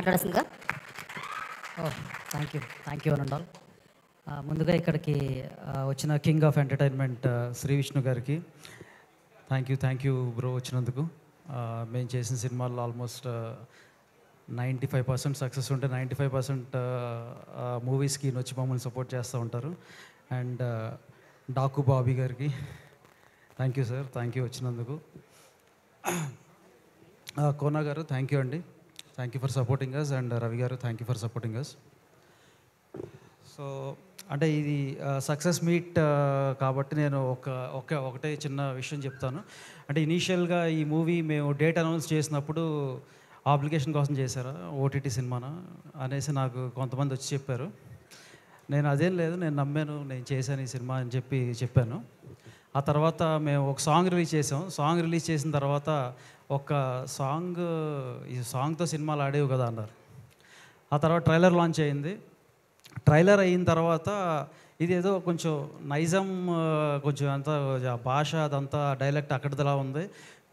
మాట్లాడాల్సిందిగా. Thank you అని ఉండాలి. ముందుగా ఇక్కడికి వచ్చిన king of entertainment Shri Vishnu గారికి థ్యాంక్ యూ బ్రో వచ్చినందుకు. మేము చేసిన సినిమాల్లో ఆల్మోస్ట్ 95% సక్సెస్ ఉంటే 95% మూవీస్కి వచ్చి మమ్మల్ని సపోర్ట్ చేస్తూ ఉంటారు. అండ్ డాకు బాబీ గారికి thank you sir, thank you వచ్చినందుకు. కోనా గారు థ్యాంక్ యూ అండి, thank you for supporting us. And Ravi garu thank you for supporting us. So అంటే ఇది సక్సెస్ మీట్ కాబట్టి నేను ఒకటే చిన్న విషయం చెప్తాను. అంటే ఇనీషియల్గా ఈ మూవీ మేము డేట్ అనౌన్స్ చేసినప్పుడు అప్లికేషన్ కోసం చేశారా ఓటీటీ సినిమానా అనేసి నాకు కొంతమంది వచ్చి చెప్పారు. నేను అదేం లేదు, నేను నమ్మాను, నేను చేశాను ఈ సినిమా అని చెప్పాను. ఆ తర్వాత మేము ఒక సాంగ్ రిలీజ్ చేసాం. సాంగ్ రిలీజ్ చేసిన తర్వాత ఈ సాంగ్తో సినిమాలు ఆడేవి కదా అన్నారు. ఆ తర్వాత ట్రైలర్ లాంచ్ అయింది. ట్రైలర్ అయిన తర్వాత ఇదేదో కొంచెం నైజాం, కొంచెం అంతా భాష అదంతా డైలెక్ట్ అక్కడిదిలా ఉంది,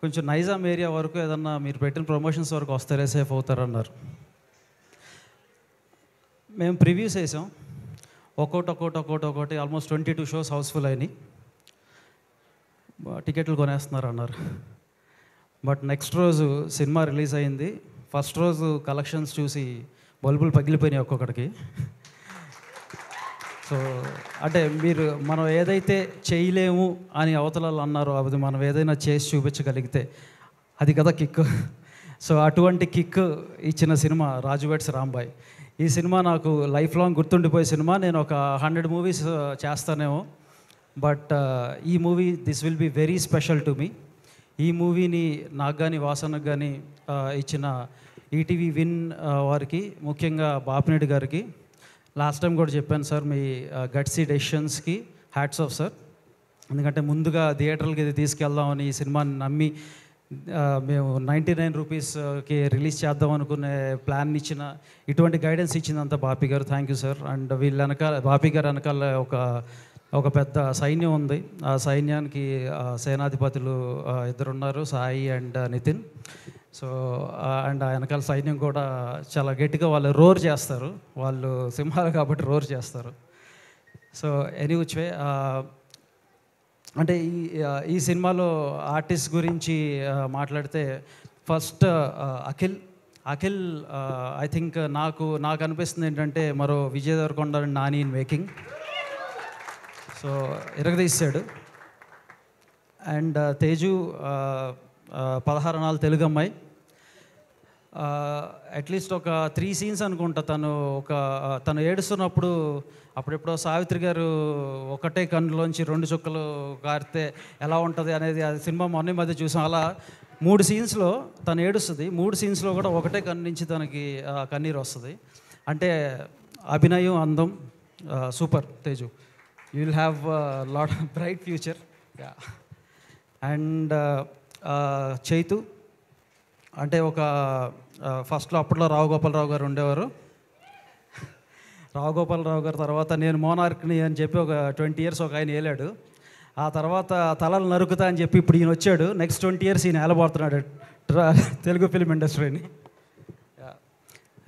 కొంచెం నైజాం ఏరియా వరకు ఏదన్నా మీరు పెట్టిన ప్రమోషన్స్ వరకు వస్తారే సేఫ్ అవుతారన్నారు. మేము ప్రివ్యూస్ వేసాం, ఒక్కోటి ఆల్మోస్ట్ 22 షోస్ హౌస్ఫుల్ అయినాయి. టికెట్లు కొనేస్తున్నారు అన్నారు. బట్ నెక్స్ట్ రోజు సినిమా రిలీజ్ అయింది. ఫస్ట్ రోజు కలెక్షన్స్ చూసి బల్బులు పగిలిపోయినాయి ఒక్కొక్కడికి. సో అంటే మనం ఏదైతే చేయలేము అని అవతలాలు అన్నారో అది మనం ఏదైనా చేసి చూపించగలిగితే అది కదా కిక్. సో అటువంటి కిక్ ఇచ్చిన సినిమా రాజు వెడ్స్ రాంబాయ్. ఈ సినిమా నాకు లైఫ్ లాంగ్ గుర్తుండిపోయే సినిమా. నేను ఒక 100 మూవీస్ చేస్తానేమో, బట్ ఈ movie this will be very special to me. ఈ మూవీని నాకు కానీ వాసనకు కానీ ఇచ్చిన ఈటీవీ విన్ వారికి, ముఖ్యంగా బాపినేడు గారికి లాస్ట్ టైం కూడా చెప్పాను సార్, మీ గట్సీ డెసిషన్స్కి హ్యాట్స్ ఆఫ్ సార్. ఎందుకంటే ముందుగా థియేటర్లకి ఇది తీసుకెళ్దామని ఈ సినిమాని నమ్మి మేము 99 రూపీస్కి రిలీజ్ చేద్దాం అనుకునే ప్లాన్ ఇచ్చిన, ఇటువంటి గైడెన్స్ ఇచ్చిందంతా బాపీ గారు, థ్యాంక్ యూ సార్. అండ్ వీళ్ళ వెనకాల బాపీ గారు వెనకాల ఒక పెద్ద సైన్యం ఉంది. ఆ సైన్యానికి సేనాధిపతులు 2 ఉన్నారు, Sai and Nitin. So and ఆ వెనకాల సైన్యం కూడా చాలా గట్టిగా వాళ్ళు రోర్ చేస్తారు, వాళ్ళు సింహాలు కాబట్టి రోర్ చేస్తారు. సో ఎనీ విచ్ వే, అంటే ఈ సినిమాలో ఆర్టిస్ట్ గురించి మాట్లాడితే ఫస్ట్ అఖిల్ ఐ థింక్ నాకు అనిపిస్తుంది ఏంటంటే మరో Vijay Deverakonda Nani in making. So ఇరగదీశాడు. అండ్ తేజు 16 నాలుగు తెలుగు అమ్మాయి. అట్లీస్ట్ ఒక 3 సీన్స్ అనుకుంటా. తను ఏడుస్తున్నప్పుడు అప్పుడెప్పుడో సావిత్రి గారు ఒకటే కన్నులోంచి 2 చుక్కలు కారితే ఎలా ఉంటుంది అనేది అది సినిమా మొన్న మధ్య చూసాం. అలా 3 సీన్స్లో తను ఏడుస్తుంది. 3 సీన్స్లో కూడా ఒకటే కన్ను నుంచి తనకి కన్నీరు వస్తుంది. అంటే అభినయం, అందం super. Teju, you will have lot bright future. And Chaitu అంటే ఫస్ట్లో అప్పట్లో రావు గోపాలరావు గారు ఉండేవారు. రావు గోపాలరావు గారు తర్వాత నేను మోనార్క్ని అని చెప్పి ఒక 20 years ఒక ఆయన ఏలాడు. ఆ తర్వాత తలలు నరుకుతా అని చెప్పి ఇప్పుడు ఈయన వచ్చాడు. నెక్స్ట్ 20 years ఈయన ఏలబడుతున్నాడు తెలుగు ఫిల్మ్ ఇండస్ట్రీని.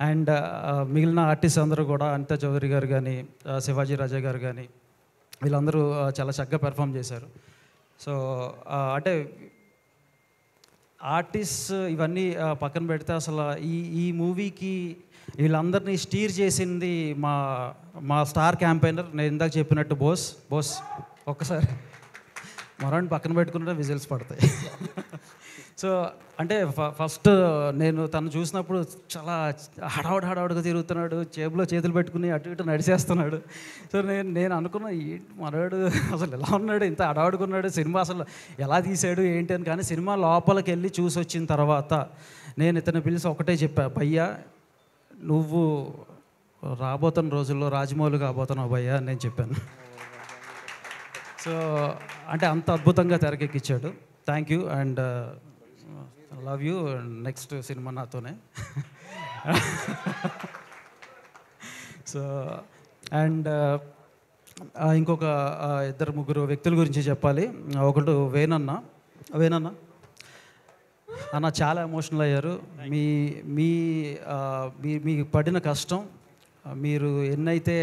అండ్ మిగిలిన ఆర్టిస్ట్ అందరూ కూడా అనితా చౌదరి గారు కానీ, శివాజీ రాజా గారు కానీ, వీళ్ళందరూ చాలా చక్కగా పెర్ఫామ్ చేశారు. సో అంటే ఆర్టిస్ట్ ఇవన్నీ పక్కన పెడితే అసలు ఈ మూవీకి వీళ్ళందరినీ స్టీర్ చేసింది మా స్టార్ క్యాంపెయినర్, నేను ఇందాక చెప్పినట్టు బోస్ ఒక్కసారి మరొని పక్కన పెట్టుకుంటే విజిల్స్ పడతాయి. సో అంటే ఫస్ట్ నేను తను చూసినప్పుడు చాలా హడావుడిగా తిరుగుతున్నాడు, జేబులో చేతులు పెట్టుకుని అటు ఇటు నడిచేస్తున్నాడు. సో నేను అనుకున్నా మనవాడు అసలు ఎలా ఉన్నాడు, ఇంత హడావుడుకున్నాడు, సినిమా అసలు ఎలా తీసాడు ఏంటి అని. కానీ సినిమా లోపలికి వెళ్ళి చూసి వచ్చిన తర్వాత నేను ఇతను పిలిచి ఒకటే చెప్పా, భయ్యా నువ్వు రాబోతున్న రోజుల్లో రాజమౌళి కాబోతున్నావు భయ్యా అని నేను చెప్పాను. సో అంటే అంత అద్భుతంగా తెరకెక్కించాడు. Thank you and love you. Next cinema నాతోనే. సో అండ్ ఇంకొక 2-3 వ్యక్తుల గురించి చెప్పాలి. ఒకటి వేణన్న అన్న చాలా ఎమోషనల్ అయ్యారు. మీ మీ మీకు పడిన కష్టం, మీరు ఎన్నైతే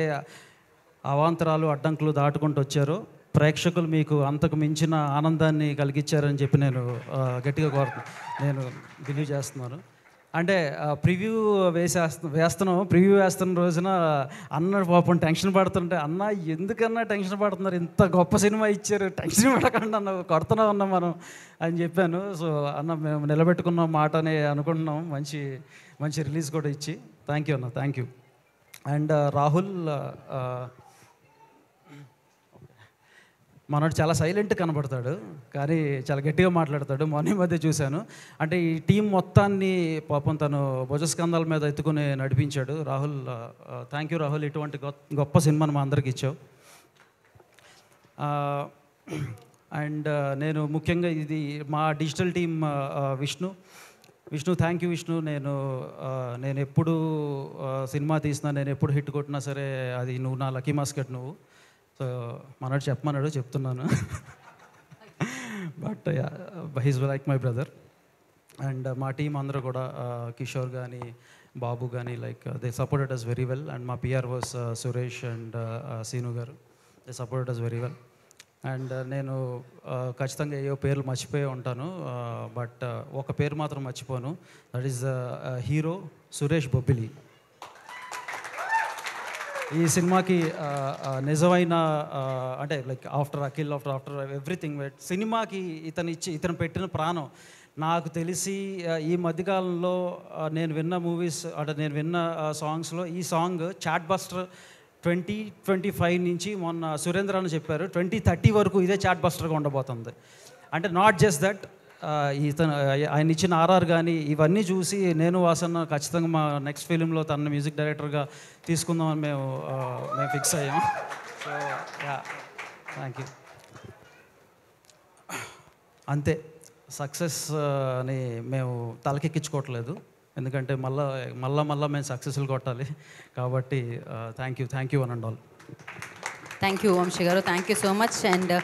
అవాంతరాలు అడ్డంకులు దాటుకుంటూ వచ్చారో ప్రేక్షకులు మీకు అంతకు మించిన ఆనందాన్ని కలిగించారని చెప్పి నేను గట్టిగా నేను బిలీవ్ చేస్తున్నాను. అంటే ప్రివ్యూ ప్రివ్యూ వేస్తున్న రోజున అన్న పాపం టెన్షన్ పడుతుంటే, అన్న ఎందుకన్నా టెన్షన్ పడుతున్నారు, ఇంత గొప్ప సినిమా ఇచ్చారు, టెన్షన్ పడకండి అన్న, కొడుతున్నా ఉన్నాం మనం అని చెప్పాను. సో అన్న మేము నిలబెట్టుకున్న మాట అని అనుకుంటున్నాం, మంచి మంచి రిలీజ్ కూడా ఇచ్చి. థ్యాంక్ యూ అన్న, థ్యాంక్ యూ. అండ్ రాహుల్ మనోడు చాలా సైలెంట్ కనబడతాడు, కానీ చాలా గట్టిగా మాట్లాడతాడు. మొన్న మధ్య చూశాను. అంటే ఈ టీం మొత్తాన్ని పాపం తను భుజస్కంధాల మీద ఎత్తుకుని నడిపించాడు రాహుల్. థ్యాంక్ యూ రాహుల్, ఇటువంటి గొప్ప సినిమాను మా అందరికి ఇచ్చావు. అండ్ నేను ముఖ్యంగా ఇది మా digital team Vishnu thank you Vishnu. నేను ఎప్పుడు సినిమా తీసినా, నేను ఎప్పుడు హిట్ కొట్టినా సరే అది నువ్వు నా లక్కీ మాస్కెట్ నువ్వు. సో మనోడు చెప్పమన్నాడు, చెప్తున్నాను. But he's like my brother. And మా టీం అందరూ కూడా కిషోర్ కానీ బాబు కానీ like they supported us very well. And మా PR was Suresh and Seenu garu, they supported us very well. And నేను ఖచ్చితంగా ఏవో పేర్లు మర్చిపోయి ఉంటాను, బట్ ఒక పేరు మాత్రం మర్చిపోను. That is hero Suresh Bobbili. ఈ సినిమాకి నిజమైన అంటే like after Akhil after everything సినిమాకి ఇతను పెట్టిన ప్రాణం. నాకు తెలిసి ఈ మధ్యకాలంలో నేను విన్న మూవీస్ అంటే నేను విన్న సాంగ్స్లో ఈ సాంగ్ చాట్ బస్టర్ 2025 నుంచి మొన్న సురేంద్ర అని చెప్పారు 2030 వరకు ఇదే చాట్ బస్టర్గా ఉండబోతుంది. అంటే నాట్ జస్ట్ దట్, ఆయన ఇచ్చిన ఆర్ఆర్ కానీ ఇవన్నీ చూసి నేను వాసన్న ఖచ్చితంగా మా నెక్స్ట్ ఫిలింలో తన మ్యూజిక్ డైరెక్టర్గా తీసుకుందామని మేము ఫిక్స్ అయ్యాం. So thank you. అంతే, సక్సెస్ని మేము తలకెక్కించుకోవట్లేదు, ఎందుకంటే మళ్ళా మేము సక్సెస్లు కొట్టాలి కాబట్టి thank you one and all. Thank you Vamsi garu, thank you so much. And